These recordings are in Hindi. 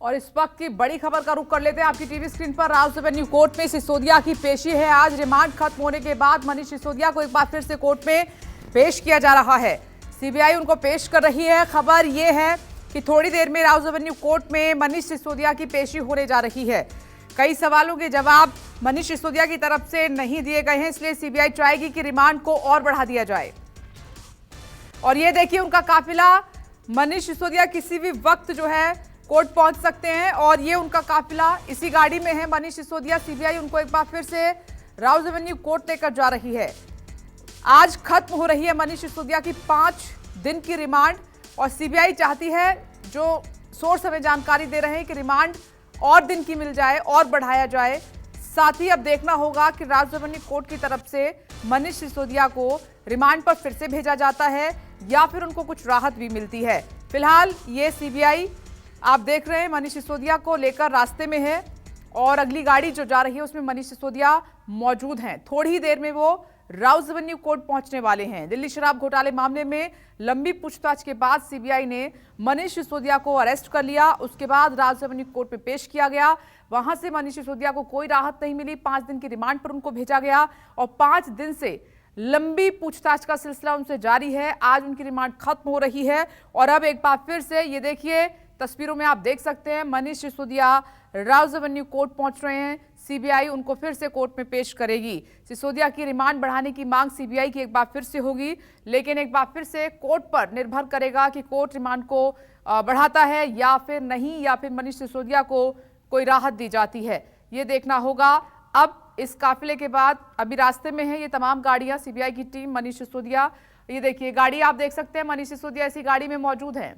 और इस वक्त की बड़ी खबर का रुख कर लेते हैं आपकी टीवी स्क्रीन पर। राउस एवेन्यू कोर्ट में सिसोदिया की पेशी है। आज रिमांड खत्म होने के बाद मनीष सिसोदिया को एक बार फिर से कोर्ट में पेश किया जा रहा है। सीबीआई उनको पेश कर रही है। खबर यह है कि थोड़ी देर में राउस एवेन्यू कोर्ट में मनीष सिसोदिया की पेशी होने जा रही है। कई सवालों के जवाब मनीष सिसोदिया की तरफ से नहीं दिए गए हैं, इसलिए सीबीआई चाहेगी कि रिमांड को और बढ़ा दिया जाए। और ये देखिए उनका काफिला, मनीष सिसोदिया किसी भी वक्त जो है कोर्ट पहुंच सकते हैं और ये उनका काफिला इसी गाड़ी में है। मनीष सिसोदिया, सीबीआई उनको एक बार फिर से राउस एवेन्यू कोर्ट लेकर जा रही है। आज खत्म हो रही है मनीष सिसोदिया की 5 दिन की रिमांड और सीबीआई चाहती है, जो सोर्स हमें जानकारी दे रहे हैं, कि रिमांड और दिन की मिल जाए और बढ़ाया जाए। साथ ही अब देखना होगा कि राउस एवेन्यू कोर्ट की तरफ से मनीष सिसोदिया को रिमांड पर फिर से भेजा जाता है या फिर उनको कुछ राहत भी मिलती है। फिलहाल ये सीबीआई आप देख रहे हैं मनीष सिसोदिया को लेकर रास्ते में है और अगली गाड़ी जो जा रही है उसमें मनीष सिसोदिया मौजूद हैं। थोड़ी ही देर में वो राउस एवेन्यू कोर्ट पहुंचने वाले हैं। दिल्ली शराब घोटाले मामले में लंबी पूछताछ के बाद सीबीआई ने मनीष सिसोदिया को अरेस्ट कर लिया। उसके बाद राउस एवेन्यू कोर्ट में पेश किया गया। वहां से मनीष सिसोदिया को कोई राहत नहीं मिली। 5 दिन की रिमांड पर उनको भेजा गया और 5 दिन से लंबी पूछताछ का सिलसिला उनसे जारी है। आज उनकी रिमांड खत्म हो रही है और अब एक बार फिर से ये देखिए तस्वीरों में आप देख सकते हैं Manish Sisodia Rouse Avenue court पहुंच रहे हैं। सीबीआई उनको फिर से कोर्ट में पेश करेगी। सिसोदिया की रिमांड बढ़ाने की मांग सीबीआई की एक बार फिर से होगी, लेकिन एक बार फिर से कोर्ट पर निर्भर करेगा कि कोर्ट रिमांड को बढ़ाता है या फिर नहीं, या फिर मनीष सिसोदिया को कोई राहत दी जाती है। ये देखना होगा। अब इस काफिले के बाद अभी रास्ते में है ये तमाम गाड़ियां, सीबीआई की टीम, मनीष सिसोदिया, ये देखिए गाड़ी आप देख सकते हैं, मनीष सिसोदिया इसी गाड़ी में मौजूद है।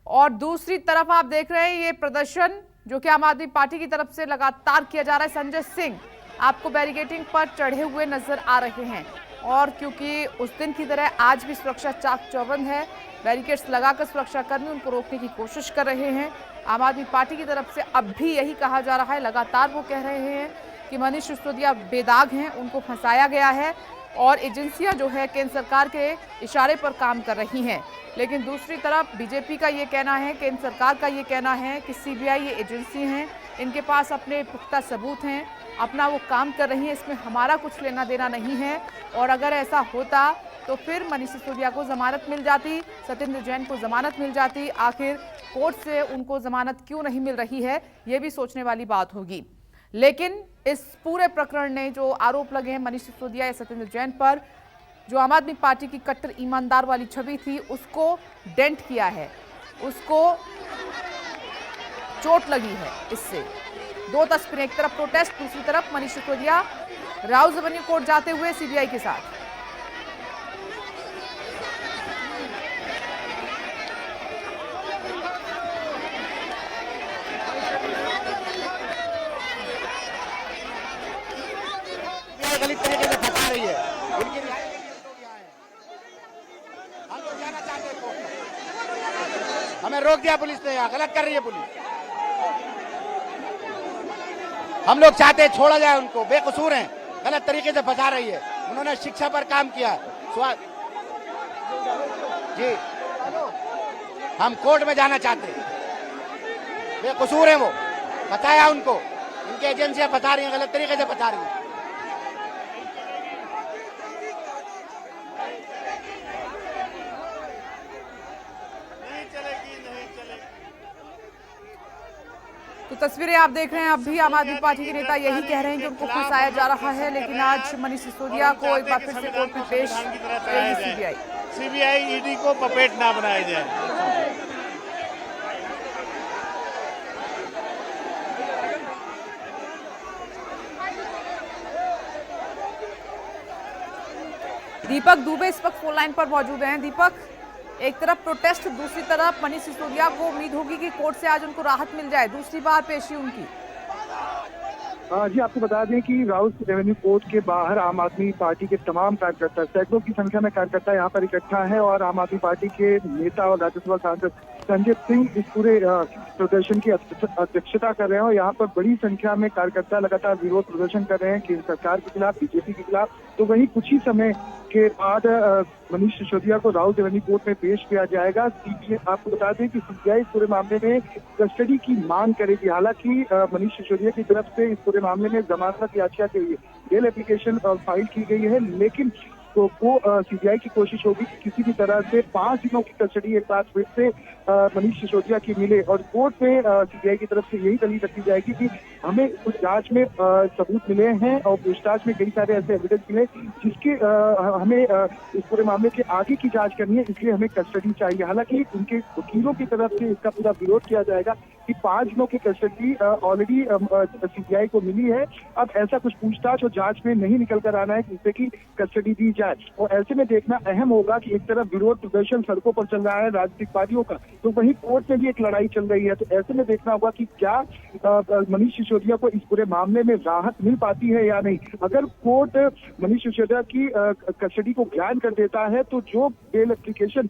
और दूसरी तरफ आप देख रहे हैं ये प्रदर्शन जो कि आम आदमी पार्टी की तरफ से लगातार किया जा रहा है। संजय सिंह आपको बैरिकेडिंग पर चढ़े हुए नजर आ रहे हैं और क्योंकि उस दिन की तरह आज भी सुरक्षा चाक चौबंद है, बैरिकेड्स लगाकर सुरक्षाकर्मी उनको रोकने की कोशिश कर रहे हैं। आम आदमी पार्टी की तरफ से अब भी यही कहा जा रहा है, लगातार वो कह रहे हैं कि मनीष सिसोदिया बेदाग हैं, उनको फंसाया गया है और एजेंसियां जो है केंद्र सरकार के इशारे पर काम कर रही हैं। लेकिन दूसरी तरफ बीजेपी का ये कहना है, केंद्र सरकार का ये कहना है कि सीबीआई ये एजेंसी हैं, इनके पास अपने पुख्ता सबूत हैं, अपना वो काम कर रही है, इसमें हमारा कुछ लेना देना नहीं है। और अगर ऐसा होता तो फिर मनीष सिसोदिया को जमानत मिल जाती, सत्येंद्र जैन को जमानत मिल जाती। आखिर कोर्ट से उनको जमानत क्यों नहीं मिल रही है, ये भी सोचने वाली बात होगी। लेकिन इस पूरे प्रकरण ने जो आरोप लगे हैं मनीष सिसोदिया या सत्येंद्र जैन पर, जो आम आदमी पार्टी की कट्टर ईमानदार वाली छवि थी उसको डेंट किया है, उसको चोट लगी है। इससे दो तस्वीरें, एक तरफ प्रोटेस्ट, दूसरी तरफ Manish Sisodia Rouse Avenue court जाते हुए सीबीआई के साथ। गलत तरीके से फंसा रही है, उनकी हम लोग जाना चाहते हैं कोर्ट में। हमें रोक दिया पुलिस ने, यहाँ गलत कर रही है पुलिस। हम लोग चाहते हैं छोड़ा जाए उनको, बेकसूर हैं, गलत तरीके से फंसा रही है। उन्होंने शिक्षा पर काम किया जी, हम कोर्ट में जाना चाहते हैं, बेकसूर हैं वो, बताया उनको, इनकी एजेंसियां बता रही हैं, गलत तरीके से बता रही हैं। तो तस्वीरें आप देख रहे हैं, अब भी आम आदमी पार्टी के नेता यही कह रहे हैं कि उनको फंसाया जा रहा है। लेकिन आज मनीष सिसोदिया को एक बार फिर से कोर्ट में पेश करेगी सीबीआई ईडी को पपेट ना बनाया जाए। दीपक दुबे इस वक्त फोन लाइन पर मौजूद हैं। दीपक, एक तरफ प्रोटेस्ट, दूसरी तरफ मनीष सिसोदिया को उम्मीद होगी कि कोर्ट से आज उनको राहत मिल जाए, दूसरी बार पेशी उनकी। जी आपको बता दें कि राउस एवेन्यू कोर्ट के बाहर आम आदमी पार्टी के तमाम कार्यकर्ता, सैकड़ों की संख्या में कार्यकर्ता यहाँ पर इकट्ठा है और आम आदमी पार्टी के नेता और राज्यसभा सांसद संजय सिंह इस पूरे प्रदर्शन की अध्यक्षता कर रहे हैं और यहाँ पर बड़ी संख्या में कार्यकर्ता लगातार विरोध प्रदर्शन कर रहे हैं केंद्र सरकार के खिलाफ, बीजेपी के खिलाफ। तो वहीं कुछ ही समय के बाद मनीष सिसोदिया को राउत रेवेन्यू कोर्ट में पेश किया जाएगा। आपको बता दें कि सीबीआई इस पूरे मामले में कस्टडी की मांग करेगी। हालांकि मनीष सिसोदिया की तरफ से इस पूरे मामले में जमानत याचिका के लिए बेल एप्लीकेशन फाइल की गई है, लेकिन तो वो सीबीआई की कोशिश होगी कि किसी भी तरह से 5 दिनों की कस्टडी एक बार फिर से मनीष सिसोदिया की मिले और कोर्ट में सीबीआई की तरफ से यही दलील रखी जाएगी कि हमें कुछ जांच में सबूत मिले हैं और पूछताछ में कई सारे ऐसे एविडेंस मिले जिसके हमें इस पूरे मामले के आगे की जांच करनी है, इसलिए हमें कस्टडी चाहिए। हालांकि उनके वकीलों की तरफ से इसका पूरा विरोध किया जाएगा कि 5 दिनों की कस्टडी ऑलरेडी सीबीआई को मिली है, अब ऐसा कुछ पूछताछ और जांच में नहीं निकल कर आना है जिससे कि कस्टडी दी जाए। और ऐसे में देखना अहम होगा कि एक तरफ विरोध प्रदर्शन सड़कों पर चल रहा है राजनीतिक पार्टियों का, तो वहीं कोर्ट में भी एक लड़ाई चल रही है। तो ऐसे में देखना होगा कि क्या मनीष सिसोदिया को इस पूरे मामले में राहत मिल पाती है या नहीं। अगर कोर्ट मनीष सिसोदिया की कस्टडी को ज्ञान कर देता है तो जो बेल एप्लीकेशन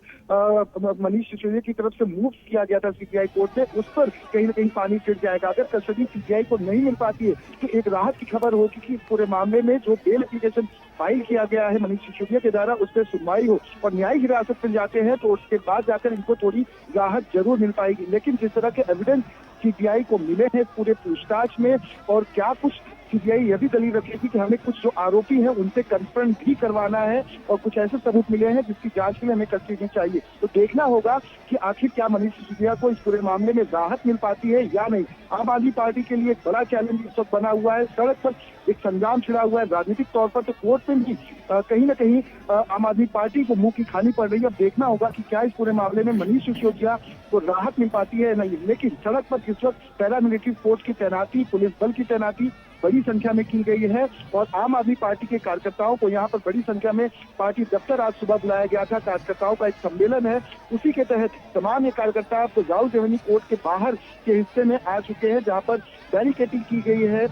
मनीष सिसोदिया की तरफ से मूव किया गया था सीबीआई कोर्ट में, उस पर कहीं ना कहीं पानी फिर जाएगा। अगर कस्टडी सीबीआई को नहीं मिल पाती है तो एक राहत की खबर होगी कि इस पूरे मामले में जो बेल एप्लीकेशन फाइल किया गया है मनीष सिसोदिया के द्वारा उस पर सुनवाई हो और न्यायिक हिरासत में जाते हैं तो उसके बाद जाकर इनको थोड़ी राहत जरूर मिल पाएगी। लेकिन जिस तरह के एविडेंस सीबीआई को मिले हैं पूरे पूछताछ में, और क्या कुछ सीबीआई यह भी दलील रखेगी कि हमें कुछ जो आरोपी हैं उनसे कन्फ्रंट भी करवाना है और कुछ ऐसे सबूत मिले हैं जिसकी जांच के लिए हमें कस्टडी चाहिए। तो देखना होगा कि आखिर क्या मनीष सिसोदिया को इस पूरे मामले में राहत मिल पाती है या नहीं। आम आदमी पार्टी के लिए एक बड़ा चैलेंज इस वक्त बना हुआ है, सड़क पर एक संग्राम छिड़ा हुआ है राजनीतिक तौर पर, तो कोर्ट में भी कहीं ना कहीं आम आदमी पार्टी को मुंह की खानी पड़ रही है। अब देखना होगा कि क्या इस पूरे मामले में मनीष सिसोदिया को राहत मिल पाती है नहीं। लेकिन सड़क पर इस वक्त पैरामिलिट्री फोर्स की तैनाती, पुलिस बल की तैनाती बड़ी संख्या में की गई है और आम आदमी पार्टी के कार्यकर्ताओं को यहाँ पर बड़ी संख्या में पार्टी दफ्तर आज सुबह बुलाया गया था। कार्यकर्ताओं का एक सम्मेलन है, उसी के तहत तमाम ये कार्यकर्ता तो राउत रेवेन्यू कोर्ट के बाहर के हिस्से में आ चुके हैं जहाँ पर बैरिकेडिंग की गई है,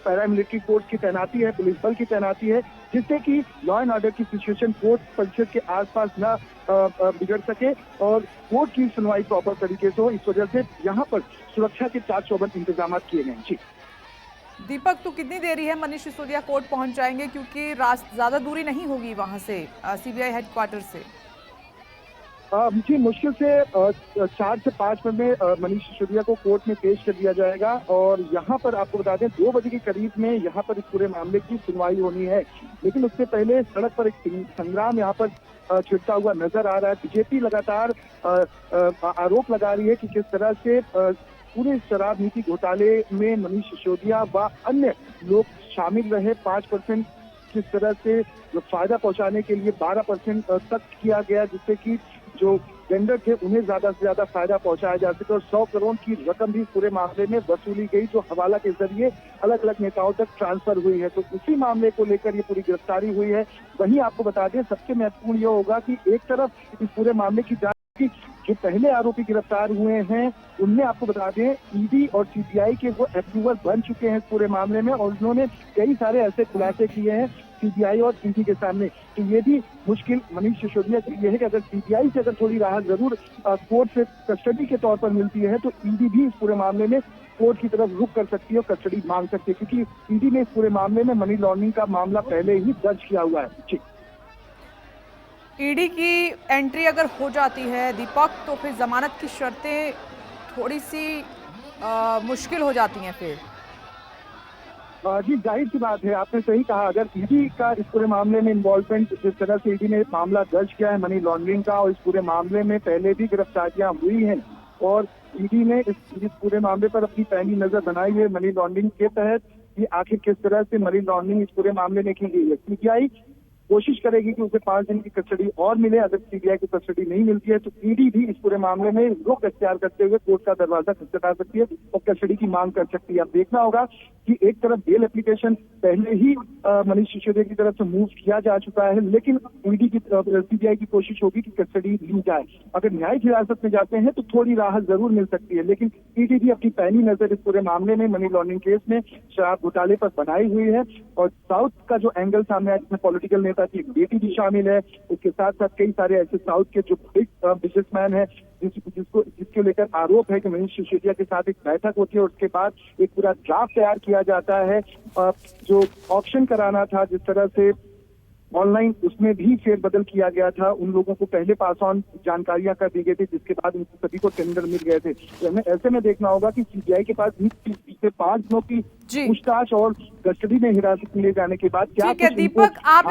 पैरामिलिट्री फोर्स की तैनाती है, पुलिस बल की तैनाती है, जिससे कि लॉ एंड ऑर्डर की सिचुएशन कोर्ट परिसर के आसपास न बिगड़ सके और कोर्ट की सुनवाई प्रॉपर तरीके से हो। इस वजह से यहाँ पर सुरक्षा के 4 चौबंद इंतजाम किए गए। जी दीपक, तो कितनी देरी है मनीष सिसोदिया कोर्ट पहुंच जाएंगे, क्योंकि ज्यादा दूरी नहीं होगी वहां से सीबीआई हेडक्वार्टर से? जी मुश्किल से 4 से 5 मिनट में मनीष सिसोदिया को कोर्ट में पेश कर दिया जाएगा और यहाँ पर आपको बता दें 2 बजे के करीब में यहाँ पर इस पूरे मामले की सुनवाई होनी है। लेकिन उससे पहले सड़क पर एक संग्राम यहाँ पर छिड़ता हुआ नजर आ रहा है। बीजेपी लगातार आरोप लगा रही है कि किस तरह से पूरे शराब नीति घोटाले में मनीष सिसोदिया व अन्य लोग शामिल रहे। 5% किस तरह से फायदा पहुंचाने के लिए 12% तक किया गया, जिससे कि जो वेंडर थे उन्हें ज्यादा से ज्यादा फायदा पहुंचाया जा सके और 100 करोड़ की रकम भी पूरे मामले में वसूली गई जो हवाला के जरिए अलग अलग नेताओं तक ट्रांसफर हुई है। तो उसी मामले को लेकर ये पूरी गिरफ्तारी हुई है। वहीं आपको बता दें सबसे महत्वपूर्ण ये होगा कि एक तरफ इस पूरे मामले की जांच की जो पहले आरोपी गिरफ्तार हुए हैं उनमें आपको बता दें ईडी और सीबीआई के वो अप्रूवल बन चुके हैं इस पूरे मामले में और उन्होंने कई सारे ऐसे खुलासे किए हैं सीबीआई और ईडी के सामने। तो ये भी मुश्किल मनीष सिसोदिया के लिए है कि अगर सीबीआई से अगर थोड़ी राहत जरूर कोर्ट से कस्टडी के तौर पर मिलती है तो ईडी भी इस पूरे मामले में कोर्ट की तरफ रुख कर सकती है और कस्टडी मांग सकती है, क्योंकि ईडी ने इस पूरे मामले में मनी लॉन्ड्रिंग का मामला पहले ही दर्ज किया हुआ है। जी ईडी की एंट्री अगर हो जाती है दीपक, तो फिर जमानत की शर्तें थोड़ी सी मुश्किल हो जाती हैं फिर। जी जाहिर सी बात है, आपने सही कहा। अगर ईडी का इस पूरे मामले में इन्वॉल्वमेंट, जिस तरह से ईडी ने मामला दर्ज किया है मनी लॉन्ड्रिंग का और इस पूरे मामले में पहले भी गिरफ्तारियां हुई हैं और ईडी ने इस पूरे मामले पर अपनी पहली नजर बनाई है मनी लॉन्ड्रिंग के तहत कि आखिर किस तरह से मनी लॉन्ड्रिंग इस पूरे मामले में की गई है। सीबीआई कोशिश करेगी कि उसे 5 दिन की कस्टडी और मिले। अगर सीबीआई को कस्टडी नहीं मिलती है तो ईडी भी इस पूरे मामले में रुख अख्तियार करते हुए कोर्ट का दरवाजा खटखटा सकती है और कस्टडी की मांग कर सकती है। अब देखना होगा कि एक तरफ बेल एप्लीकेशन पहले ही मनीष सिसोदिया की तरफ से मूव किया जा चुका है, लेकिन ईडी की सीबीआई की कोशिश होगी कि कस्टडी ली जाए। अगर न्यायिक हिरासत में जाते हैं तो थोड़ी राहत जरूर मिल सकती है, लेकिन ईडी भी अपनी पहली नजर इस पूरे मामले में मनी लॉन्ड्रिंग केस में शराब घोटाले पर बनाई हुई है और साउथ का जो एंगल सामने आया जिसमें पॉलिटिकल नेता साथ एक बेटी भी शामिल है। उसके साथ साथ कई सारे ऐसे साउथ के जो बिग बिजनेसमैन है जिसको लेकर आरोप है कि मनीष सिसोदिया के साथ एक बैठक होती है और उसके बाद एक पूरा ड्राफ्ट तैयार किया जाता है। जो ऑप्शन कराना था जिस तरह से ऑनलाइन, उसमें भी फेरबदल किया गया था। उन लोगों को पहले पास ऑन जानकारियां कर दी गई थी जिसके बाद उनको सभी को टेंडर मिल गए थे। तो हमें ऐसे में देखना होगा कि सीबीआई के पास पिछले 5 दिनों की पूछताछ और कस्टडी में हिरासत में ले जाने के बाद क्या ठीक है कुछ दीपक, आप